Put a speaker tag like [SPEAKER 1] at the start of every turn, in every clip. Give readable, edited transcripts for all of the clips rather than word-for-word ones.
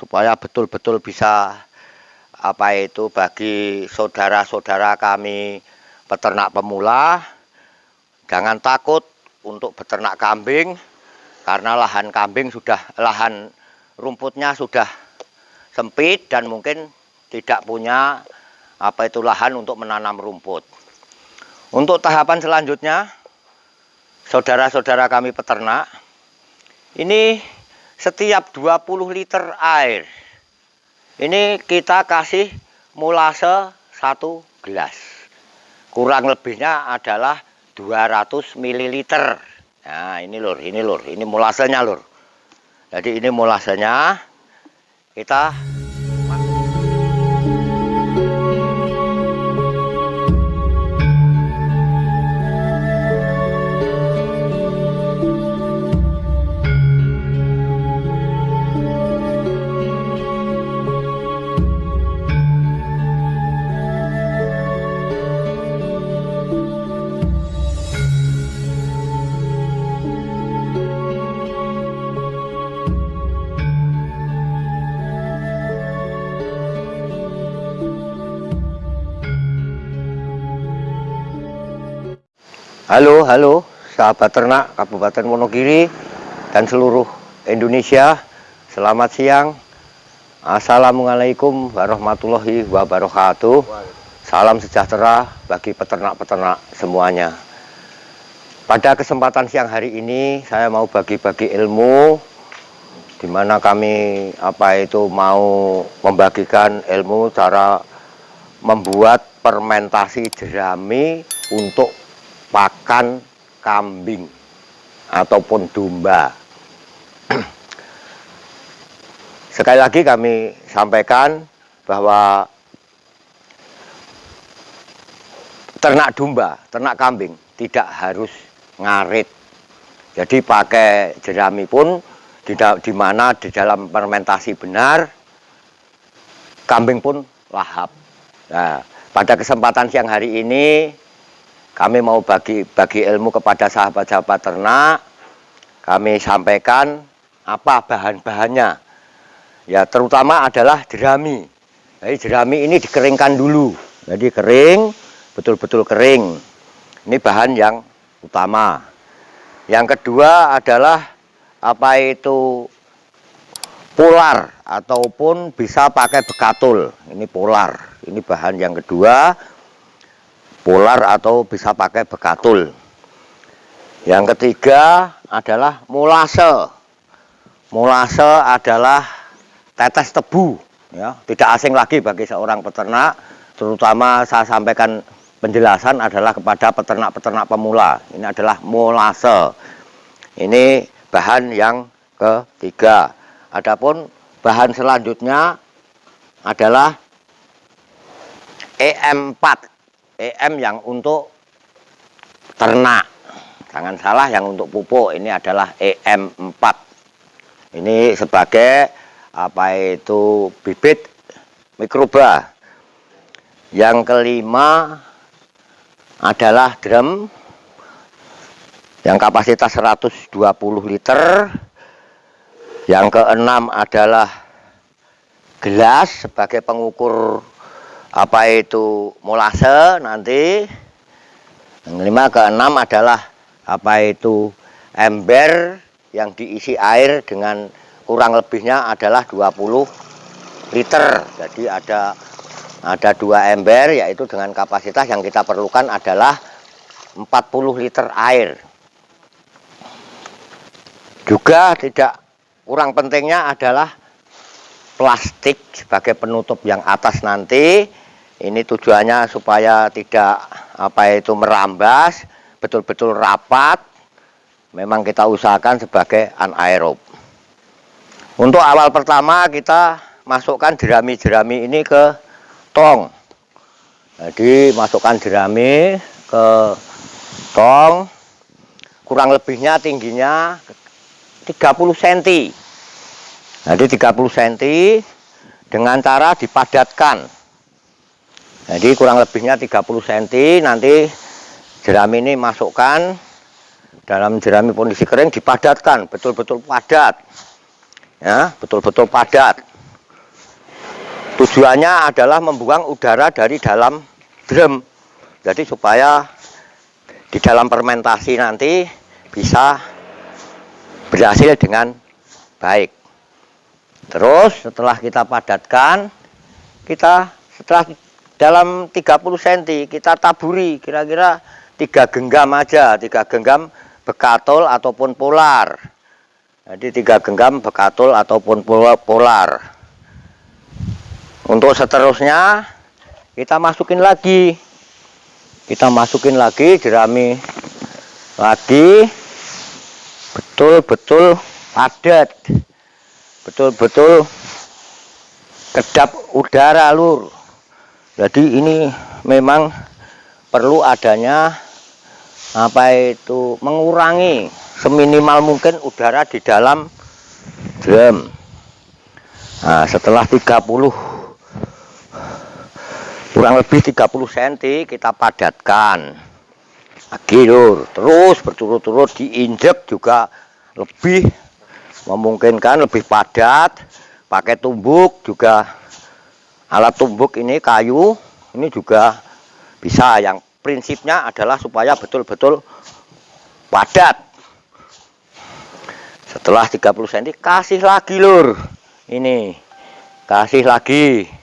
[SPEAKER 1] supaya betul-betul bisa bagi saudara-saudara kami peternak pemula, jangan takut untuk beternak kambing karena lahan rumputnya sudah sempit dan mungkin tidak punya lahan untuk menanam rumput. Untuk tahapan selanjutnya, saudara-saudara kami peternak, ini setiap 20 liter air, ini kita kasih molase 1 gelas. Kurang lebihnya adalah 200 ml. Nah, ini molasenya, Lur. Jadi ini molasenya kita Halo sahabat ternak Kabupaten Wonogiri dan seluruh Indonesia. Selamat siang. Assalamualaikum warahmatullahi wabarakatuh. Salam sejahtera bagi peternak-peternak semuanya. Pada kesempatan siang hari ini saya mau bagi-bagi ilmu, di mana kami mau membagikan ilmu cara membuat fermentasi jerami untuk pakan kambing ataupun domba. Sekali lagi kami sampaikan bahwa ternak domba, ternak kambing tidak harus ngarit. Jadi pakai jerami pun di mana di dalam fermentasi benar, kambing pun lahap. Nah, pada kesempatan siang hari ini kami mau bagi ilmu kepada sahabat-sahabat ternak. Kami sampaikan apa bahan-bahannya. Ya, terutama adalah jerami. Jadi jerami ini dikeringkan dulu. Jadi kering, betul-betul kering. Ini bahan yang utama. Yang kedua adalah polar ataupun bisa pakai bekatul. Ini polar. Ini bahan yang kedua. Polar atau bisa pakai bekatul. Yang ketiga adalah molase. Molase adalah tetes tebu, ya, tidak asing lagi bagi seorang peternak. Terutama saya sampaikan penjelasan adalah kepada peternak-peternak pemula. Ini adalah molase. Ini bahan yang ketiga. Adapun bahan selanjutnya adalah EM4. EM yang untuk ternak, jangan salah yang untuk pupuk, ini adalah EM4. Ini sebagai bibit mikroba. Yang kelima adalah drum yang kapasitas 120 liter. Yang keenam adalah gelas sebagai pengukur molase nanti. Yang kelima, keenam adalah ember yang diisi air dengan kurang lebihnya adalah 20 liter. Jadi ada 2 ember, yaitu dengan kapasitas yang kita perlukan adalah 40 liter air. Juga tidak kurang pentingnya adalah plastik sebagai penutup yang atas nanti. Ini tujuannya supaya tidak merambas, betul-betul rapat. Memang kita usahakan sebagai anaerob. Untuk awal pertama kita masukkan jerami-jerami ini ke tong. Jadi masukkan jerami ke tong, kurang lebihnya tingginya 30 cm. Jadi 30 cm dengan cara dipadatkan. Jadi kurang lebihnya 30 cm, nanti jerami ini masukkan dalam jerami kondisi kering, dipadatkan betul-betul padat. Ya, betul-betul padat. Tujuannya adalah membuang udara dari dalam drum. Jadi supaya di dalam fermentasi nanti bisa berhasil dengan baik. Terus setelah kita padatkan, kita setelah dalam 30 cm kita taburi kira-kira 3 genggam aja, 3 genggam bekatul ataupun polar. Jadi 3 genggam bekatul ataupun polar. Untuk seterusnya kita masukin lagi. Jerami lagi. Betul-betul padat. Betul-betul kedap udara, Lur. Jadi ini memang perlu adanya mengurangi seminimal mungkin udara di dalam drum. Nah, setelah kurang lebih 30 cm kita padatkan lagi, Lur. Terus berturut-turut diinjek juga lebih memungkinkan, lebih padat. Pakai tumbuk juga, alat tumbuk ini kayu ini juga bisa. Yang prinsipnya adalah supaya betul-betul padat. Setelah 30 cm kasih lagi, Lur. Ini kasih lagi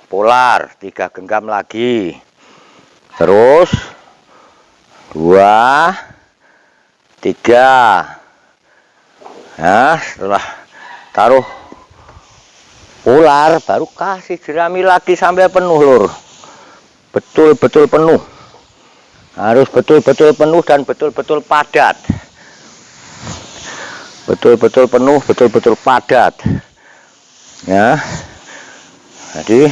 [SPEAKER 1] polar 3 genggam lagi. Terus 2 3. Nah, setelah taruh polar baru kasih jerami lagi sampai penuh, Lur. Betul-betul penuh. Harus betul-betul penuh dan betul-betul padat. Betul-betul penuh, betul-betul padat. Ya. Jadi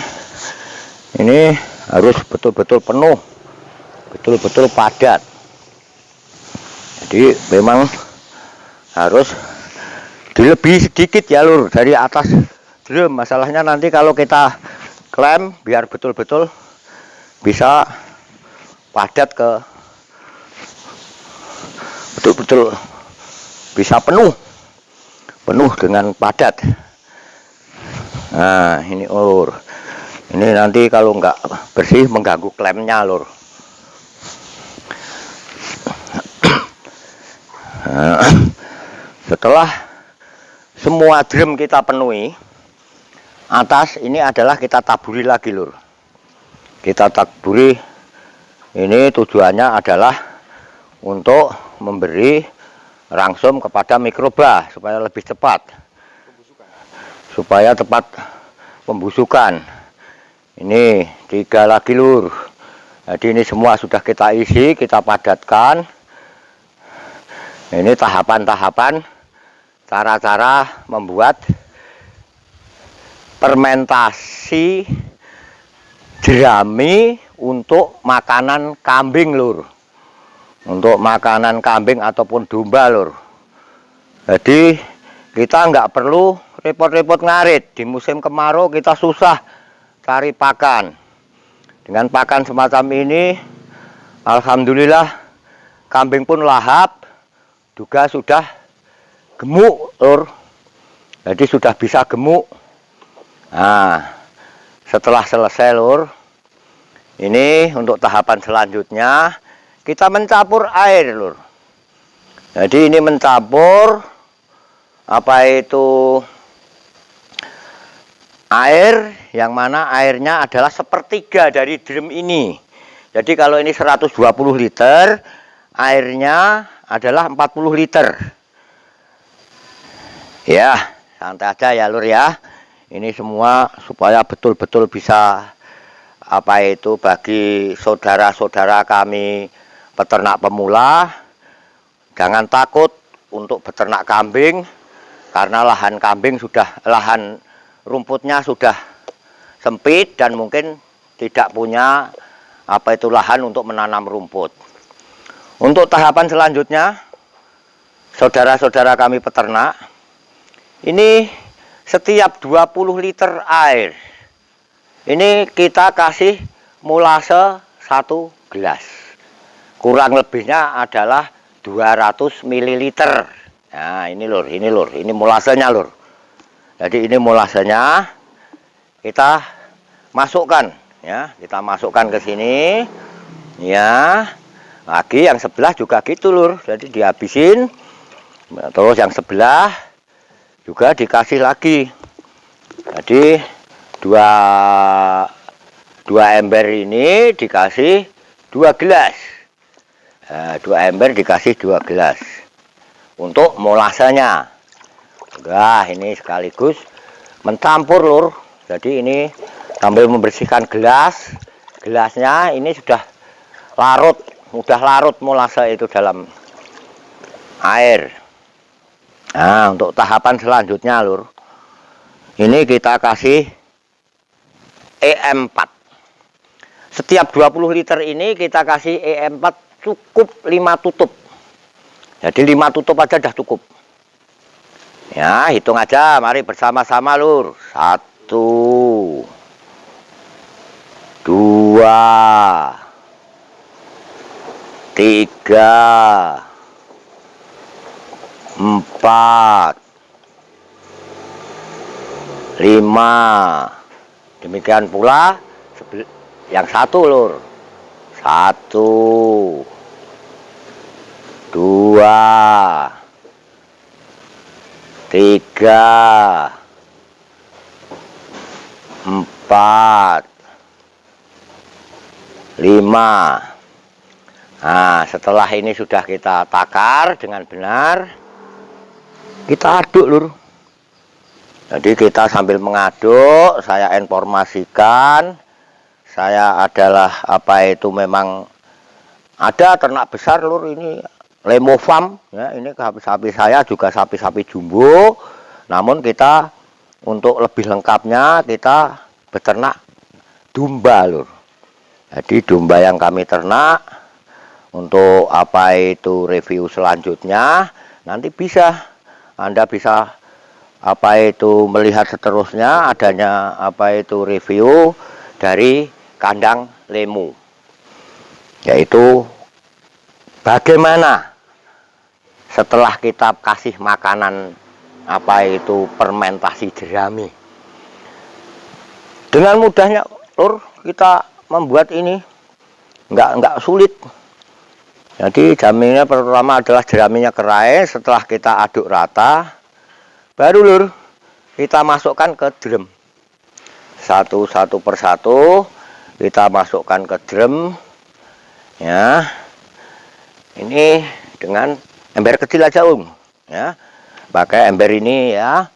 [SPEAKER 1] ini harus betul-betul penuh, betul-betul padat. Jadi memang harus dilebih sedikit ya, Lur, dari atas drum. Masalahnya nanti kalau kita klem biar betul-betul bisa padat betul-betul bisa penuh dengan padat. Nah, ini, Lur. Ini nanti kalau nggak bersih mengganggu klemnya, Lur. Nah, setelah semua drum kita penuhi, atas ini adalah kita taburi lagi, Lur. Kita taburi. Ini tujuannya adalah untuk memberi rangsum kepada mikroba supaya lebih cepat. Supaya tepat pembusukan. Ini 3 lagi, Lur. Jadi ini semua sudah kita isi, kita padatkan. Ini tahapan-tahapan cara-cara membuat fermentasi jerami untuk makanan kambing, Lur. Untuk makanan kambing ataupun domba, Lur. Jadi kita nggak perlu repot-repot ngarit. Di musim kemarau kita susah cari pakan. Dengan pakan semacam ini, alhamdulillah kambing pun lahap, juga sudah gemuk, Lur. Jadi sudah bisa gemuk. Nah, setelah selesai, Lur, ini untuk tahapan selanjutnya kita mencampur air, Lur. Jadi ini mencampur air, yang mana airnya adalah sepertiga dari drum ini. Jadi kalau ini 120 liter, airnya adalah 40 liter. Ya, santai aja ya, Lur, ya. Ini semua supaya betul-betul bisa bagi saudara-saudara kami peternak pemula, jangan takut untuk beternak kambing. Karena lahan rumputnya sudah sempit dan mungkin tidak punya lahan untuk menanam rumput. Untuk tahapan selanjutnya, saudara-saudara kami peternak, ini setiap 20 liter air, ini kita kasih molase 1 gelas. Kurang lebihnya adalah 200 ml. Nah, ini, Lur, ini molasenya, Lur. Jadi ini molasenya kita masukkan ya, kita masukkan ke sini ya. Lagi yang sebelah juga gitu lur, jadi dihabisin. Terus yang sebelah juga dikasih lagi. Jadi dua ember ini dikasih 2 gelas. Nah, 2 ember dikasih 2 gelas untuk molasanya. Nah, ini sekaligus mencampur lur. Jadi ini sambil membersihkan gelas. Gelasnya ini sudah larut molase itu dalam air. Nah, untuk tahapan selanjutnya lur, ini kita kasih EM4. Setiap 20 liter ini kita kasih EM4 cukup 5 tutup. Jadi 5 tutup aja dah cukup. Ya, hitung aja, mari bersama-sama lur. 1, 2, 3, 4, 5. Demikian pula yang satu lur. 1, 2, 3, 4, 5. Nah, setelah ini sudah kita takar dengan benar, kita aduk lur. Jadi kita sambil mengaduk, saya informasikan, saya adalah memang ada ternak besar lur, ini Lemo Farm ya, ini sapi saya juga sapi-sapi jumbo. Namun kita untuk lebih lengkapnya kita beternak domba lur. Jadi domba yang kami ternak untuk review selanjutnya nanti Anda bisa melihat seterusnya adanya review dari kandang Lemu, yaitu bagaimana setelah kita kasih makanan fermentasi jerami. Dengan mudahnya lur, kita membuat ini enggak sulit. Jadi jaminnya pertama adalah jeraminya kerai. Setelah kita aduk rata, baru lur kita masukkan ke drum. Satu persatu kita masukkan ke drum ya. Ini dengan ember kecil aja ya, pakai ember ini ya,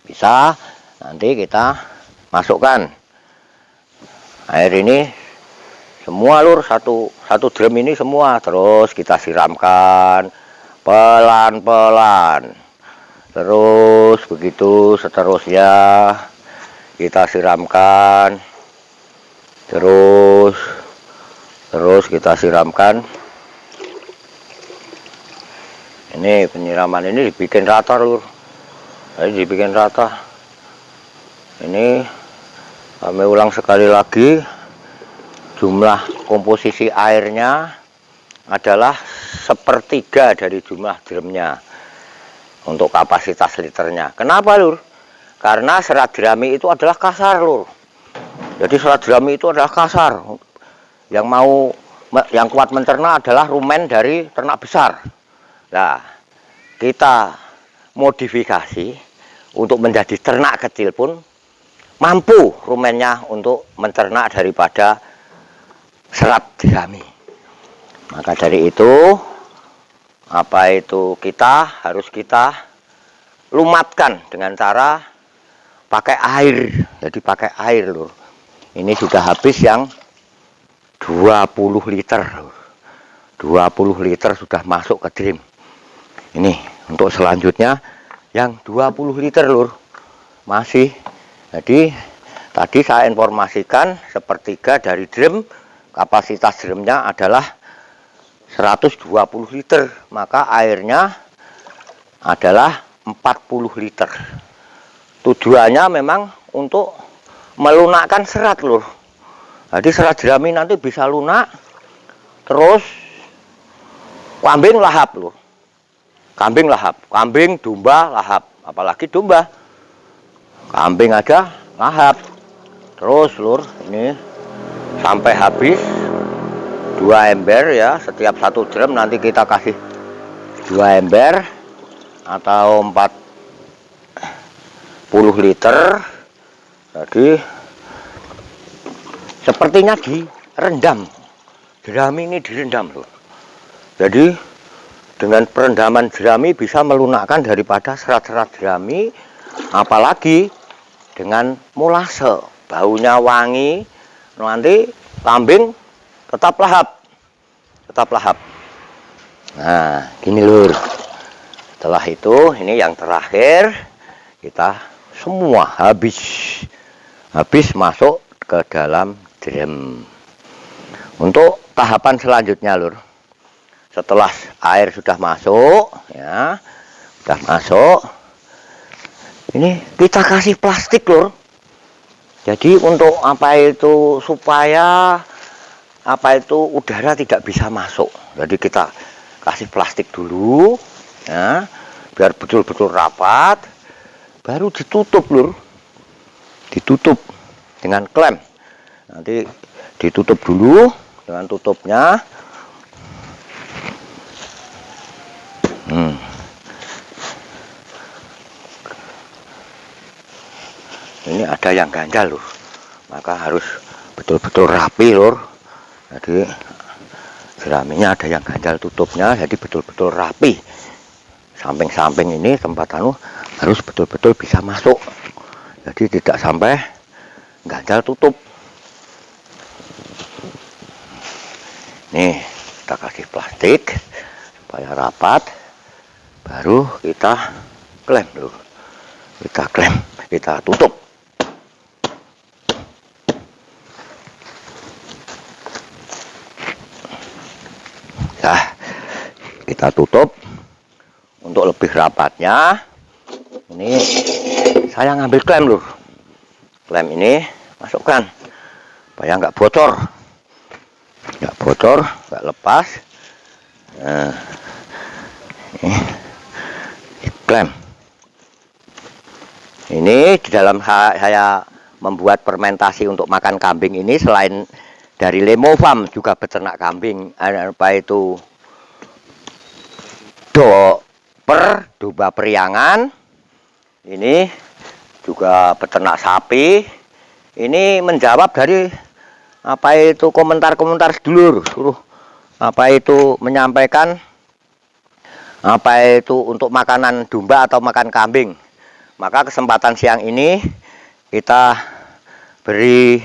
[SPEAKER 1] bisa. Nanti kita masukkan air ini semua lur, satu drum ini semua, terus kita siramkan pelan-pelan, terus begitu seterusnya kita siramkan, terus kita siramkan. Ini penyiraman ini dibikin rata lur, jadi dibikin rata. Ini kami ulang sekali lagi, jumlah komposisi airnya adalah 1/3 dari jumlah drumnya untuk kapasitas liternya. Kenapa lur? Karena serat jerami itu adalah kasar lur. Jadi serat jerami itu adalah kasar. Yang kuat mencerna adalah rumen dari ternak besar. Nah, kita modifikasi untuk menjadi ternak kecil pun mampu rumennya untuk mencerna daripada serat jerami. Maka dari itu kita harus lumatkan dengan cara pakai air. Jadi pakai air lur. Ini sudah habis yang 20 liter lur. 20 liter sudah masuk ke drum. Ini untuk selanjutnya yang 20 liter lur. Masih. Jadi tadi saya informasikan 1/3 dari drum, kapasitas drumnya adalah 120 liter, maka airnya adalah 40 liter. Tujuannya memang untuk melunakkan serat lur. Jadi serat jerami nanti bisa lunak, terus kambing lahap lur. Kambing lahap, kambing domba lahap, apalagi domba. Kambing aja lahap. Terus lur, ini sampai habis 2 ember ya, setiap 1 drum nanti kita kasih 2 ember atau 40 liter. Jadi sepertinya direndam. Jerami ini direndam lur. Jadi dengan perendaman jerami bisa melunakkan daripada serat-serat jerami, apalagi dengan molase, baunya wangi, nanti kambing tetap lahap. Nah, gini lur. Setelah itu, ini yang terakhir, kita semua habis masuk ke dalam drum. Untuk tahapan selanjutnya lur, setelah air sudah masuk ya, ini kita kasih plastik lur. Jadi untuk supaya udara tidak bisa masuk, jadi kita kasih plastik dulu ya, biar betul-betul rapat, baru ditutup lur. Ditutup dengan klem. Nanti ditutup dulu dengan tutupnya. Ini ada yang ganjal lur, maka harus betul-betul rapi lur. Jadi jeraminya ada yang ganjal tutupnya, jadi betul-betul rapi. Samping-samping ini tempat harus betul-betul bisa masuk, jadi tidak sampai ganjal tutup. Nih kita kasih plastik supaya rapat, baru kita klem dulu. Kita tutup. Nah, kita tutup. Untuk lebih rapatnya, ini saya ngambil klem lur. Klem ini masukkan supaya nggak bocor, nggak lepas. Nah, ini klem. Ini di dalam saya membuat fermentasi untuk makan kambing ini, selain dari Lemo Farm juga beternak kambing, apa itu domba periangan, ini juga beternak sapi. Ini menjawab dari komentar-komentar sedulur, suruh menyampaikan untuk makanan domba atau makan kambing. Maka kesempatan siang ini kita beri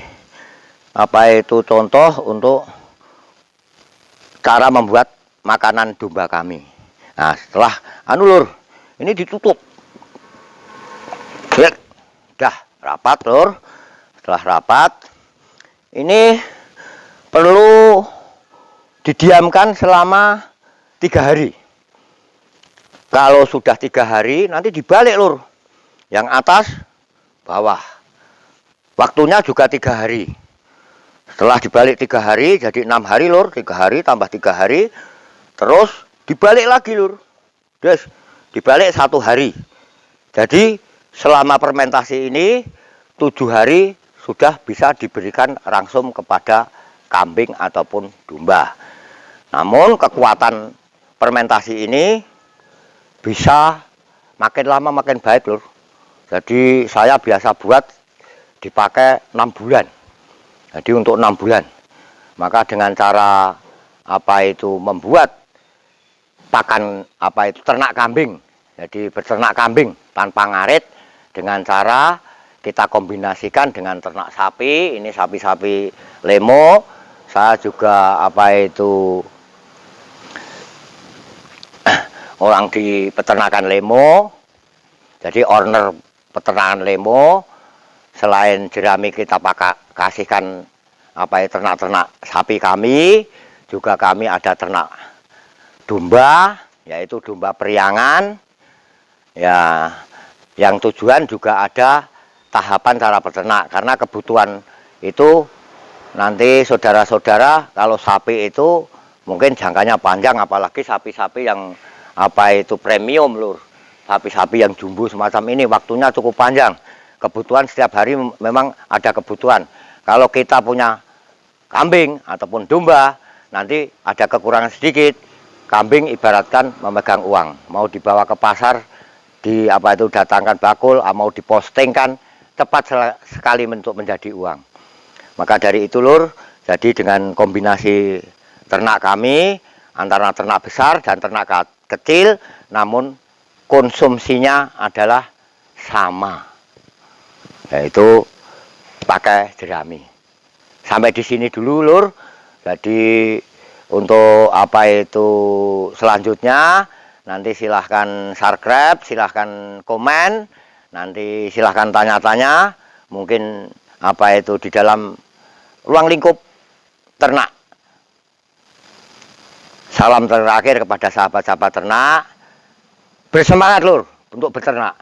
[SPEAKER 1] contoh untuk cara membuat makanan domba kami. Nah, setelah lur, ini ditutup. Dah rapat lur. Setelah rapat, ini perlu didiamkan selama 3 hari. Kalau sudah 3 hari, nanti dibalik lur. Yang atas, bawah. Waktunya juga 3 hari. Setelah dibalik 3 hari, jadi 6 hari lur. 3 hari tambah 3 hari. Terus dibalik lagi lur. Terus dibalik 1 hari. Jadi selama fermentasi ini 7 hari sudah bisa diberikan langsung kepada kambing ataupun domba. Namun kekuatan fermentasi ini bisa makin lama makin baik lur. Jadi saya biasa buat dipakai 6 bulan. Jadi untuk 6 bulan. Maka dengan cara membuat pakan ternak kambing. Jadi beternak kambing tanpa ngarit, dengan cara kita kombinasikan dengan ternak sapi. Ini sapi-sapi Lemo. Saya juga orang di peternakan Lemo. Jadi owner peternakan Lemo. Selain jerami kita kasihkan ternak-ternak sapi kami, juga kami ada ternak domba, yaitu domba periangan. Ya, yang tujuan juga ada tahapan cara peternak, karena kebutuhan itu nanti saudara-saudara, kalau sapi itu mungkin jangkanya panjang, apalagi sapi-sapi yang premium lur. Sapi-sapi yang jumbo semacam ini waktunya cukup panjang. kebutuhan setiap hari memang ada kebutuhan. Kalau kita punya kambing ataupun domba, nanti ada kekurangan sedikit. Kambing ibaratkan memegang uang, mau dibawa ke pasar, datangkan bakul, mau dipostingkan, tepat sekali untuk menjadi uang. Maka dari itu Lur, jadi dengan kombinasi ternak kami antara ternak besar dan ternak kecil, namun konsumsinya adalah sama, yaitu pakai jerami. Sampai di sini dulu Lur. Jadi untuk selanjutnya nanti silahkan subscribe, silahkan komen, nanti silahkan tanya-tanya, mungkin di dalam ruang lingkup ternak. Salam terakhir kepada sahabat-sahabat ternak, bersemangat Lur untuk beternak.